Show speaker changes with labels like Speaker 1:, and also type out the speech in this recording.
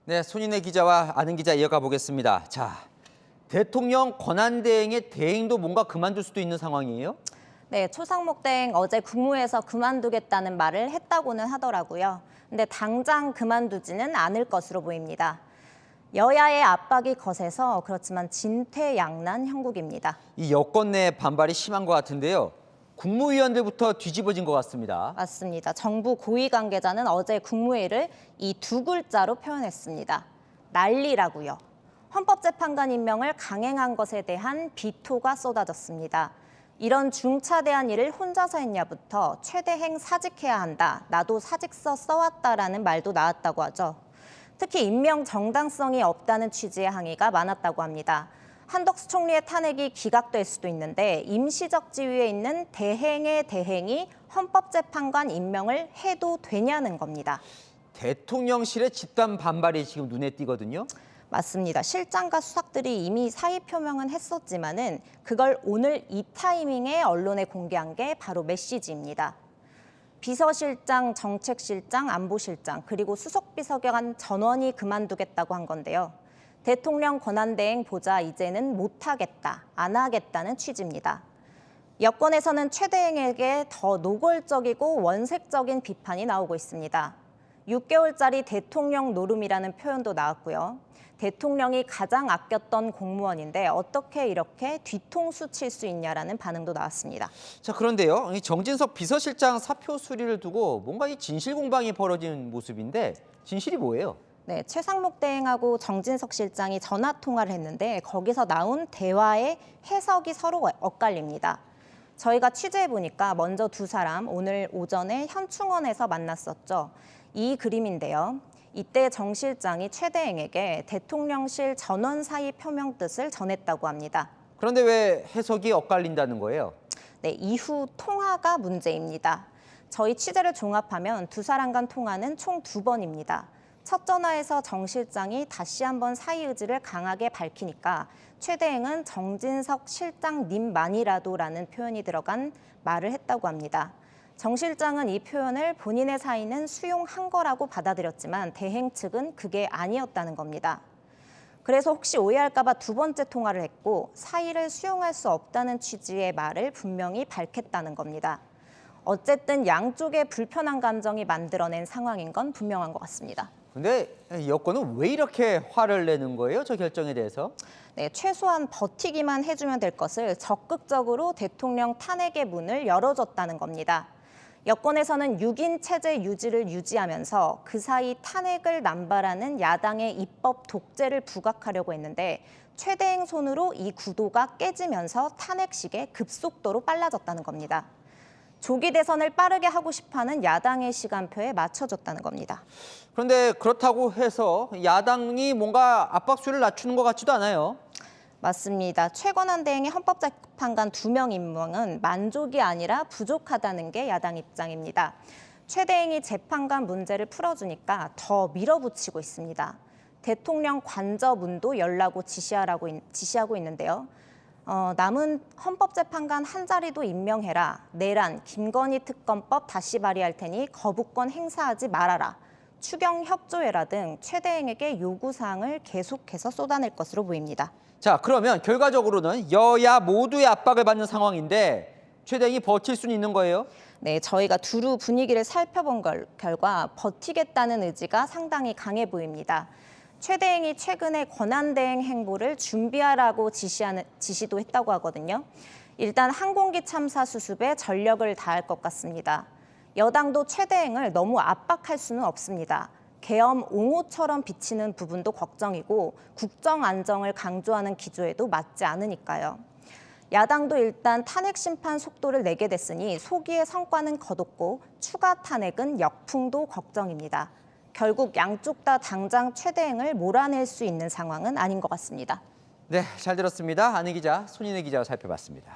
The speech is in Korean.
Speaker 1: 네, 손인혜 기자와 아는 기자 이어가 보겠습니다. 자, 대통령 권한대행의 대행도 뭔가 그만둘 수도 있는 상황이에요?
Speaker 2: 네, 초상목 대행 어제 국무회에서 그만두겠다는 말을 했다고는 하더라고요. 근데 당장 그만두지는 않을 것으로 보입니다. 여야의 압박이 거세서 그렇지만 진퇴양난 형국입니다.
Speaker 1: 이 여권 내 반발이 심한 것 같은데요. 국무위원들부터 뒤집어진 것 같습니다.
Speaker 2: 맞습니다. 정부 고위 관계자는 어제 국무회의를 이 두 글자로 표현했습니다. 난리라고요. 헌법재판관 임명을 강행한 것에 대한 비토가 쏟아졌습니다. 이런 중차대한 일을 혼자서 했냐부터 최대행 사직해야 한다. 나도 사직서 써왔다라는 말도 나왔다고 하죠. 특히 임명 정당성이 없다는 취지의 항의가 많았다고 합니다. 한덕수 총리의 탄핵이 기각될 수도 있는데 임시적 지위에 있는 대행의 대행이 헌법재판관 임명을 해도 되냐는 겁니다.
Speaker 1: 대통령실의 집단 반발이 지금 눈에 띄거든요.
Speaker 2: 맞습니다. 실장과 수석들이 이미 사의 표명은 했었지만은 그걸 오늘 이 타이밍에 언론에 공개한 게 바로 메시지입니다. 비서실장, 정책실장, 안보실장, 그리고 수석비서관 전원이 그만두겠다고 한 건데요. 대통령 권한대행 보자 이제는 못하겠다, 안 하겠다는 취지입니다. 여권에서는 최 대행에게 더 노골적이고 원색적인 비판이 나오고 있습니다. 6개월짜리 대통령 노름이라는 표현도 나왔고요. 대통령이 가장 아꼈던 공무원인데 어떻게 이렇게 뒤통수 칠 수 있냐라는 반응도 나왔습니다.
Speaker 1: 자, 그런데요. 이 정진석 비서실장 사표 수리를 두고 뭔가 이 진실 공방이 벌어진 모습인데 진실이 뭐예요?
Speaker 2: 네, 최상목 대행하고 정진석 실장이 전화 통화를 했는데 거기서 나온 대화의 해석이 서로 엇갈립니다. 저희가 취재해 보니까 먼저 두 사람 오늘 오전에 현충원에서 만났었죠. 이 그림인데요. 이때 정 실장이 최 대행에게 대통령실 전원 사의 표명 뜻을 전했다고 합니다.
Speaker 1: 그런데 왜 해석이 엇갈린다는 거예요?
Speaker 2: 네, 이후 통화가 문제입니다. 저희 취재를 종합하면 두 사람 간 통화는 총 2번입니다. 첫 전화에서 정 실장이 다시 한번 사의 의지를 강하게 밝히니까 최 대행은 정진석 실장님만이라도라는 표현이 들어간 말을 했다고 합니다. 정 실장은 이 표현을 본인의 사의는 수용한 거라고 받아들였지만 대행 측은 그게 아니었다는 겁니다. 그래서 혹시 오해할까 봐 두 번째 통화를 했고 사의를 수용할 수 없다는 취지의 말을 분명히 밝혔다는 겁니다. 어쨌든 양쪽의 불편한 감정이 만들어낸 상황인 건 분명한 것 같습니다.
Speaker 1: 근데 여권은 왜 이렇게 화를 내는 거예요? 저 결정에 대해서?
Speaker 2: 네, 최소한 버티기만 해주면 될 것을 적극적으로 대통령 탄핵의 문을 열어줬다는 겁니다. 여권에서는 6인 체제 유지를 유지하면서 그 사이 탄핵을 남발하는 야당의 입법 독재를 부각하려고 했는데 최 대행 손으로 이 구도가 깨지면서 탄핵식에 급속도로 빨라졌다는 겁니다. 조기 대선을 빠르게 하고 싶어하는 야당의 시간표에 맞춰줬다는 겁니다.
Speaker 1: 그런데 그렇다고 해서 야당이 뭔가 압박수를 낮추는 것 같지도 않아요.
Speaker 2: 맞습니다. 최권한 대행의 헌법재판관 2명 임명은 만족이 아니라 부족하다는 게 야당 입장입니다. 최 대행이 재판관 문제를 풀어주니까 더 밀어붙이고 있습니다. 대통령 관저문도 열라고 지시하고 있는데요. 남은 헌법재판관 한 자리도 임명해라. 내란, 김건희 특검법 다시 발의할 테니 거부권 행사하지 말아라. 추경 협조해라 등 최 대행에게 요구사항을 계속해서 쏟아낼 것으로 보입니다.
Speaker 1: 자, 그러면 결과적으로는 여야 모두의 압박을 받는 상황인데 최 대행이 버틸 수는 있는 거예요?
Speaker 2: 네, 저희가 두루 분위기를 살펴본 결과 버티겠다는 의지가 상당히 강해 보입니다. 최 대행이 최근에 권한대행 행보를 준비하라고 지시도 했다고 하거든요. 일단 항공기 참사 수습에 전력을 다할 것 같습니다. 여당도 최 대행을 너무 압박할 수는 없습니다. 계엄 옹호처럼 비치는 부분도 걱정이고 국정 안정을 강조하는 기조에도 맞지 않으니까요. 야당도 일단 탄핵 심판 속도를 내게 됐으니 소기의 성과는 거뒀고 추가 탄핵은 역풍도 걱정입니다. 결국 양쪽 다 당장 최 대행을 몰아낼 수 있는 상황은 아닌 것 같습니다.
Speaker 1: 네, 잘 들었습니다. 아는 기자 손인혜 기자와 살펴봤습니다.